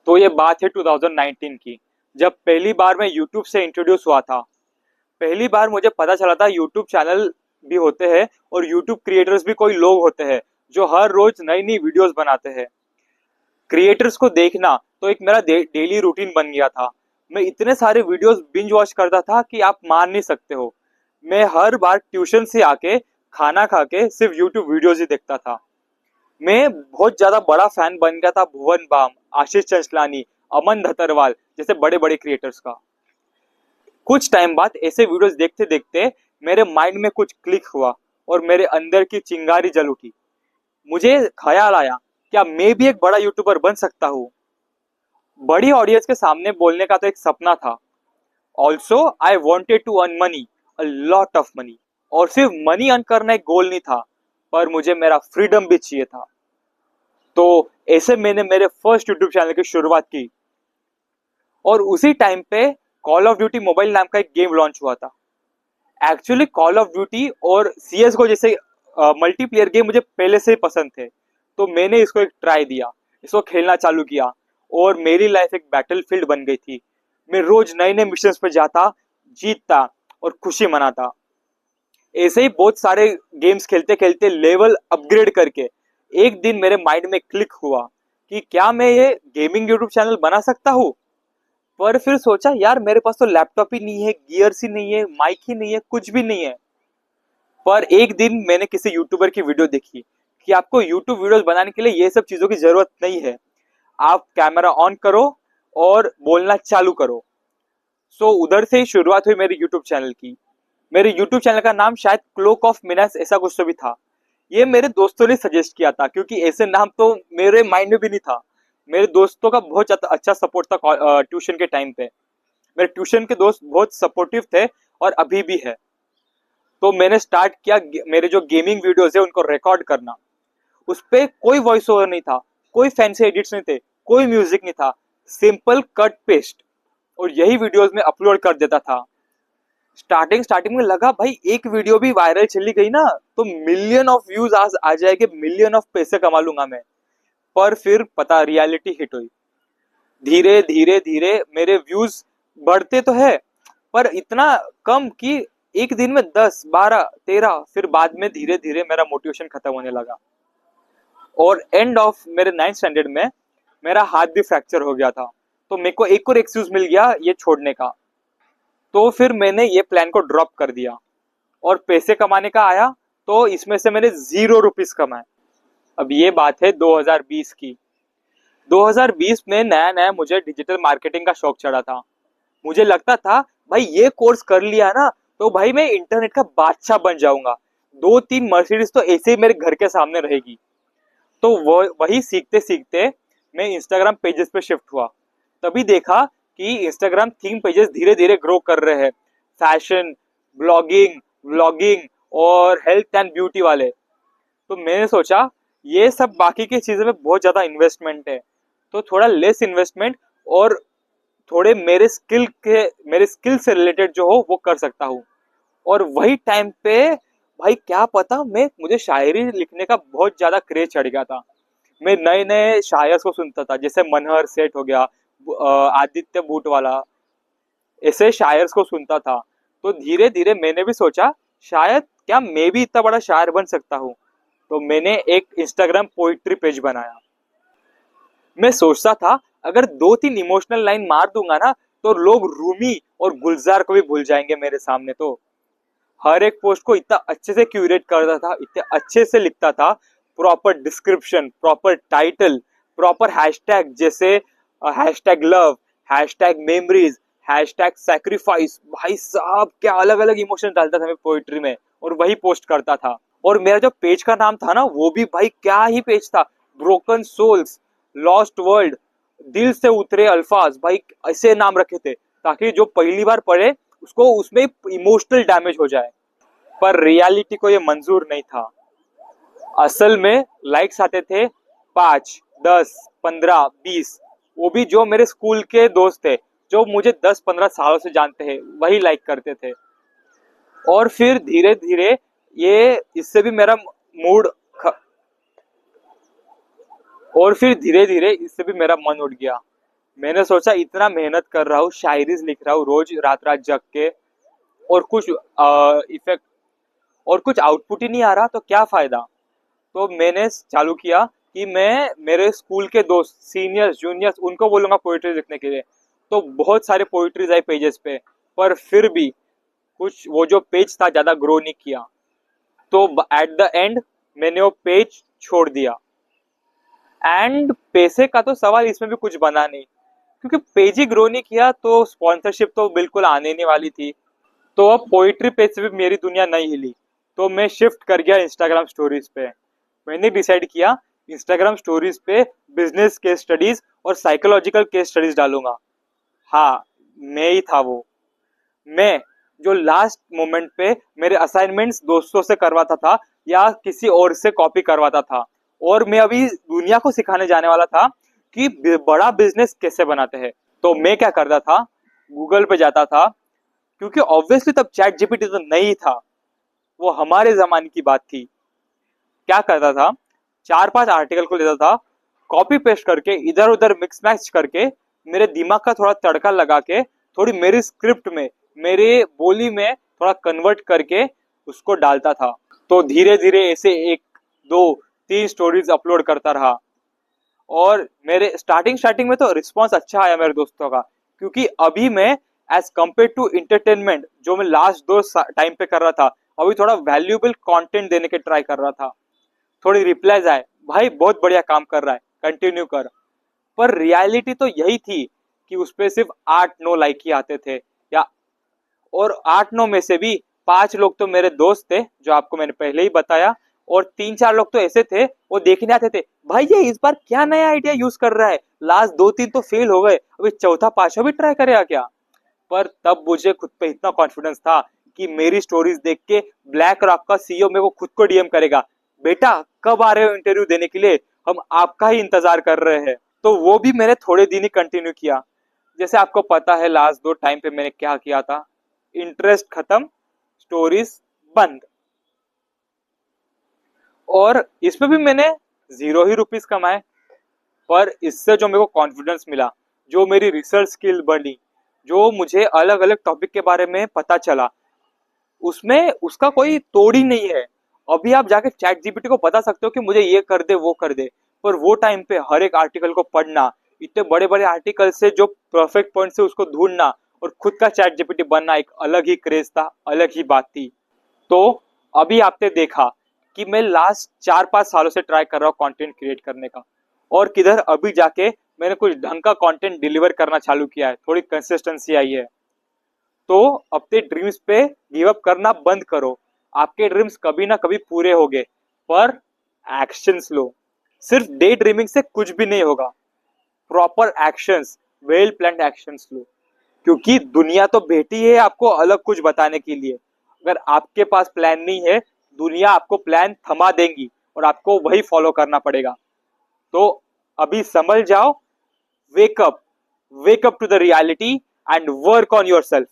तो ये बात है 2019 की, जब पहली बार मैं YouTube से इंट्रोड्यूस हुआ था। पहली बार मुझे पता चला था YouTube चैनल भी होते हैं और YouTube क्रिएटर्स भी कोई लोग होते हैं जो हर रोज नई नई वीडियोस बनाते हैं। क्रिएटर्स को देखना तो एक मेरा डेली रूटीन बन गया था। मैं इतने सारे वीडियोस बिंज वॉच करता था कि आप मान नहीं सकते हो। मैं हर बार ट्यूशन से आके खाना खा के सिर्फ यूट्यूब वीडियोस ही देखता था। मैं बहुत ज्यादा बड़ा फैन बन गया था भुवन बाम, आशीष चंचलानी, अमन धतरवाल जैसे बड़े बड़े क्रिएटर्स का। कुछ टाइम बाद ऐसे वीडियोस देखते देखते मेरे माइंड में कुछ क्लिक हुआ और मेरे अंदर की चिंगारी जल उठी। मुझे ख्याल आया, क्या मैं भी एक बड़ा यूट्यूबर बन सकता हूँ। बड़ी ऑडियंस के सामने बोलने का तो एक सपना था। Also I wanted to earn money, a lot of money. और सिर्फ मनी अर्न करना एक गोल नहीं था, पर मुझे मेरा फ्रीडम भी चाहिए था। तो ऐसे मैंने मेरे फर्स्ट यूट्यूब चैनल की शुरुआत की। और उसी टाइम पे कॉल ऑफ ड्यूटी मोबाइल नाम का एक गेम लॉन्च हुआ था। एक्चुअली कॉल ऑफ ड्यूटी और सीएस को जैसे मल्टीप्लेयर गेम मुझे पहले से ही पसंद थे। तो मैंने इसको एक ट्राई दिया, इसको खेलना चालू किया और मेरी लाइफ एक बैटलफील्ड बन गई थी। मैं रोज नए नए मिशंस पे जाता, जीतता और खुशी मनाता। ऐसे ही बहुत सारे गेम्स खेलते खेलते लेवल अपग्रेड करके एक दिन मेरे माइंड में क्लिक हुआ कि क्या मैं ये गेमिंग यूट्यूब चैनल बना सकता हूँ। पर फिर सोचा यार मेरे पास तो लैपटॉप ही नहीं है, गियर्स ही नहीं है, माइक ही नहीं है, कुछ भी नहीं है। पर एक दिन मैंने किसी यूट्यूबर की वीडियो देखी कि आपको यूट्यूब वीडियोस बनाने के लिए ये सब चीजों की जरूरत नहीं है। आप कैमरा ऑन करो और बोलना चालू करो। सो उधर से ही शुरुआत हुई मेरी यूट्यूब चैनल की। मेरे यूट्यूब चैनल का नाम शायद क्लोक ऑफ मिनस ऐसा कुछ तो भी था। ये मेरे दोस्तों ने सजेस्ट किया था क्योंकि ऐसे नाम तो मेरे माइंड में भी नहीं था। मेरे दोस्तों का बहुत ज्यादा अच्छा सपोर्ट था ट्यूशन के टाइम पे। मेरे ट्यूशन के दोस्त बहुत सपोर्टिव थे और अभी भी है। तो मैंने स्टार्ट किया मेरे जो गेमिंग वीडियोस है उनको रिकॉर्ड करना। उस पे कोई वॉइस ओवर नहीं था, कोई फैंसी एडिट्स नहीं थे, कोई म्यूजिक नहीं था, सिंपल कट पेस्ट। और यही वीडियोस में अपलोड कर देता था। स्टार्टिंग स्टार्टिंग में लगा भाई एक वीडियो भी वायरल चली गई ना तो मिलियन ऑफ व्यूज आ जाएंगे, मिलियन ऑफ पैसे कमा लूंगा मैं। पर फिर पता रियलिटी हिट हुई। धीरे धीरे धीरे मेरे व्यूज बढ़ते तो है, पर इतना कम कि एक दिन में 10, 12, 13, फिर बाद में धीरे धीरे मेरा मोटिवेशन खत्म होने लगा। और एंड ऑफ मेरे 9th स्टैंडर्ड में मेरा हाथ भी फ्रैक्चर हो गया था। तो मेरे को एक और एक्सक्यूज मिल गया ये छोड़ने का। तो फिर मैंने ये प्लान को ड्रॉप कर दिया और पैसे कमाने का आया तो इसमें से मैंने 0 रुपीज कमाए। अब ये बात है 2020 की। 2020 में नया नया मुझे डिजिटल मार्केटिंग का शौक चढ़ा था। मुझे लगता था भाई ये कोर्स कर लिया ना तो भाई मैं इंटरनेट का बादशाह बन जाऊंगा। 2-3 मर्सिडीज तो ऐसे ही मेरे घर के सामने रहेगी। तो वही सीखते सीखते मैं इंस्टाग्राम पेजेस पे शिफ्ट हुआ। तभी देखा कि इंस्टाग्राम थीम पेजेस धीरे धीरे ग्रो कर रहे हैं। फैशन, ब्लॉगिंग, व्लॉगिंग और हेल्थ एंड ब्यूटी वाले। तो मैंने सोचा ये सब बाकी की चीजों में बहुत ज्यादा इन्वेस्टमेंट है, तो थोड़ा लेस इन्वेस्टमेंट और थोड़े मेरे स्किल से रिलेटेड जो हो वो कर सकता हूँ। और वही टाइम पे भाई क्या पता मुझे शायरी लिखने का बहुत ज्यादा क्रेज चढ़ गया था। मैं नए नए शायर्स को सुनता था, जैसे मनहर सेठ हो गया, आदित्य बूट वाला, ऐसे शायर्स को सुनता था। तो धीरे धीरे मैंने भी सोचा शायद क्या मैं भी इतना बड़ा शायर बन सकता हूँ। तो मैंने एक इंस्टाग्राम पोइट्री पेज बनाया। मैं सोचता था अगर 2-3 इमोशनल लाइन मार दूंगा ना तो लोग रूमी और गुलजार को भी भूल जाएंगे मेरे सामने। तो हर एक पोस्ट को इतना अच्छे से क्यूरेट करता था, इतने अच्छे से लिखता था। Proper description, proper title, proper hashtag, जैसे hashtag love, hashtag memories, hashtag sacrifice. भाई साहब क्या अलग अलग इमोशन डालता था मैं पोइट्री में और वही पोस्ट करता था। और मेरा जो पेज का नाम था ना वो भी भाई क्या ही पेज था, ब्रोकन सोल्स, लॉस्ट वर्ल्ड, दिल से उतरे अल्फाज। भाई ऐसे नाम रखे थे ताकि जो पहली बार पढ़े उसको उसमें इमोशनल डैमेज हो जाए। पर रियलिटी को ये मंजूर नहीं था। असल में लाइक्स आते थे 5, 10, 15, 20। वो भी जो मेरे स्कूल के दोस्त थे, जो मुझे 10-15 सालों से जानते हैं, वही लाइक करते थे। और फिर धीरे धीरे ये इससे भी मेरा मूड और फिर धीरे धीरे इससे भी मेरा मन उठ गया। मैंने सोचा इतना मेहनत कर रहा हूँ, शायरीज लिख रहा हूँ रोज रात रात जग के, और कुछ इफेक्ट और कुछ आउटपुट ही नहीं आ रहा, तो क्या फायदा। तो मैंने चालू किया कि मैं मेरे स्कूल के दोस्त, सीनियर्स जूनियर्स, उनको बोलूंगा पोइट्री लिखने के लिए। तो बहुत सारे पोइट्रीज आई पेजेस पे, पर फिर भी कुछ वो जो पेज था ज्यादा ग्रो नहीं किया। तो एट द एंड मैंने वो पेज छोड़ दिया। एंड पैसे का तो सवाल इसमें भी कुछ बना नहीं, क्योंकि पेज ही ग्रो नहीं किया, तो स्पॉन्सरशिप तो बिल्कुल आने नहीं वाली थी। तो अब पोइट्री पेज से भी मेरी दुनिया नहीं हिली। तो मैं शिफ्ट कर गया इंस्टाग्राम स्टोरीज पे। मैंने डिसाइड किया इंस्टाग्राम स्टोरीज पे बिजनेस केस स्टडीज और साइकोलॉजिकल केस स्टडीज डालूंगा। हाँ, मैं ही था वो। मैं जो लास्ट मोमेंट पे मेरे असाइनमेंट्स दोस्तों से करवाता था या किसी और से कॉपी करवाता था, और मैं अभी दुनिया को सिखाने जाने वाला था कि बड़ा बिजनेस कैसे बनाते हैं। तो मैं क्या करता था, गूगल पे जाता था, क्योंकि ऑब्वियसली तब चैट जीपीटी तो नहीं था, वो हमारे जमाने की बात थी। क्या करता था, चार पांच आर्टिकल को लेता था, कॉपी पेस्ट करके इधर उधर मिक्स मैच करके, मेरे दिमाग का थोड़ा तड़का लगा के, थोड़ी मेरी स्क्रिप्ट में, मेरे बोली में थोड़ा कन्वर्ट करके उसको डालता था। तो धीरे धीरे ऐसे एक दो तीन स्टोरीज अपलोड करता रहा। और मेरे स्टार्टिंग स्टार्टिंग में तो रिस्पॉन्स अच्छा आया मेरे दोस्तों का, क्योंकि अभी मैं एज कम्पेयर टू इंटरटेनमेंट जो मैं लास्ट दो टाइम पे कर रहा था, अभी थोड़ा वैल्यूएबल कंटेंट देने के ट्राई कर रहा था। थोड़ी रिप्लाईज आए, भाई बहुत बढ़िया काम कर रहा है, कंटिन्यू कर। पर रियलिटी तो यही थी कि उस पे सिर्फ 8-9 लाइक ही आते थे, या और 8-9 में से भी 5 लोग तो मेरे दोस्त थे जो आपको मैंने पहले ही बताया, और 3-4 लोग तो ऐसे थे वो देखने आते थे, भाई ये इस बार क्या नया आइडिया यूज कर रहा है, लास्ट 2-3 तो फेल हो गए, अभी चौथा पांचवा भी ट्राई करेगा क्या। पर तब मुझे खुद पे इतना कॉन्फिडेंस था कि मेरी स्टोरीज देख के ब्लैक रॉक का सीईओ मेरे को खुद को डीएम करेगा, बेटा कब आ रहे हो इंटरव्यू देने के लिए, हम आपका ही इंतजार कर रहे हैं। तो वो भी मैंने थोड़े दिन ही कंटिन्यू किया। जैसे आपको पता है लास्ट दो टाइम पे मैंने क्या किया था, इंटरेस्ट खत्म, स्टोरीज बंद। और इसमें भी मैंने 0 ही रुपीज कमाए। पर इससे जो मेरे को कॉन्फिडेंस मिला, जो मेरी रिसर्च स्किल बढ़ी, जो मुझे अलग अलग टॉपिक के बारे में पता चला, उसमें उसका कोई तोड़ ही नहीं है। अभी आप जाके चैट जीपीटी को बता सकते हो कि मुझे ये कर दे वो कर दे, पर वो टाइम पे हर एक आर्टिकल को पढ़ना, इतने बड़े बड़े आर्टिकल से जो परफेक्ट पॉइंट से उसको ढूंढना और खुद का चैट जीपीटी बनना एक अलग ही क्रेज था, अलग ही बात थी। तो अभी आपने देखा कि मैं लास्ट 4-5 सालों से ट्राई कर रहा हूँ कंटेंट क्रिएट करने का, और किधर अभी जाके मैंने कुछ ढंग का कंटेंट डिलीवर करना चालू किया है, थोड़ी कंसिस्टेंसी आई है। तो अपने ड्रीम्स पे गिव अप करना बंद करो। आपके ड्रीम्स कभी ना कभी पूरे होंगे, पर एक्शंस लो। सिर्फ डे ड्रीमिंग से कुछ भी नहीं होगा, proper actions, well planned actions लो। क्योंकि दुनिया तो बैठी है आपको अलग कुछ बताने के लिए। अगर आपके पास प्लान नहीं है, दुनिया आपको प्लान थमा देंगी और आपको वही फॉलो करना पड़ेगा। तो अभी समझ जाओ, wake up, wake up to the reality and work on your self.